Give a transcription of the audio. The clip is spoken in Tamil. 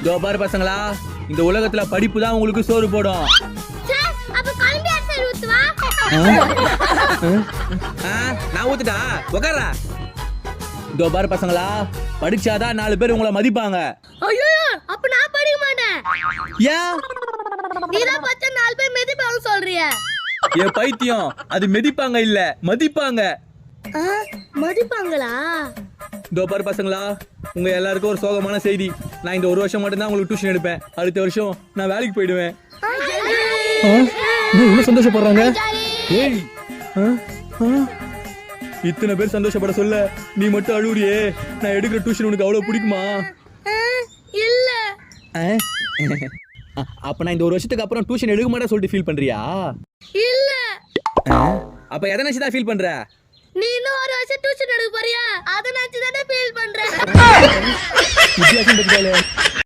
இதோ பாரு பசங்களா, இந்த உலகத்துல படிப்பு தான் உங்களுக்கு சோறு போடும். நான் ஊத்துட்டா உக்காரா. இதோ பாரு பசங்களா, படிச்சாதான் 4 பேர் உங்களை மதிப்பாங்க. ஐயோ அப்ப நான் படிக்க மாட்டேன். ஏன்? நீதான் பச்சை 4 பேர் மிதிப்பாங்க சொல்றிய. ஏ பைத்தியம், அது மிதிப்பாங்க இல்ல மதிப்பாங்க. மதிப்பாங்களா? இதோ பாரு பசங்களா, உங்க எல்லாருக்கும் ஒரு சோகமான செய்தி. நான் இந்த 1 வருஷம் மட்டும் தான் உங்களுக்கு டியூஷன் எடுப்பேன். அடுத்த வருஷம் நான் வேலைக்கு போயிடுவேன். இவ்வளவு சந்தோஷப்படுறாங்க. ஏய், இத்தனை பேர் சந்தோஷப்பட சொல்ல நீ மட்டும் அழுவுறியே. நான் எடுக்கிற டியூஷன் உனக்கு அவ்வளவு பிடிக்குமா? இல்ல. அப்ப நான் இந்த 1 வருஷத்துக்கு அப்புறம் டியூஷன் எடுக்க மாட்டேன் சொல்லிட்டு ஃபீல் பண்றியா? இல்ல. அப்ப எதை நினைச்சு தான் ஃபீல் பண்ற? நீ இன்னும் 1 வருஷம் டியூஷன் எடுக்க போறியா? அத நினைச்சு தானே ஃபீல் பண்றேன். வித்தியாசம் தெரியல.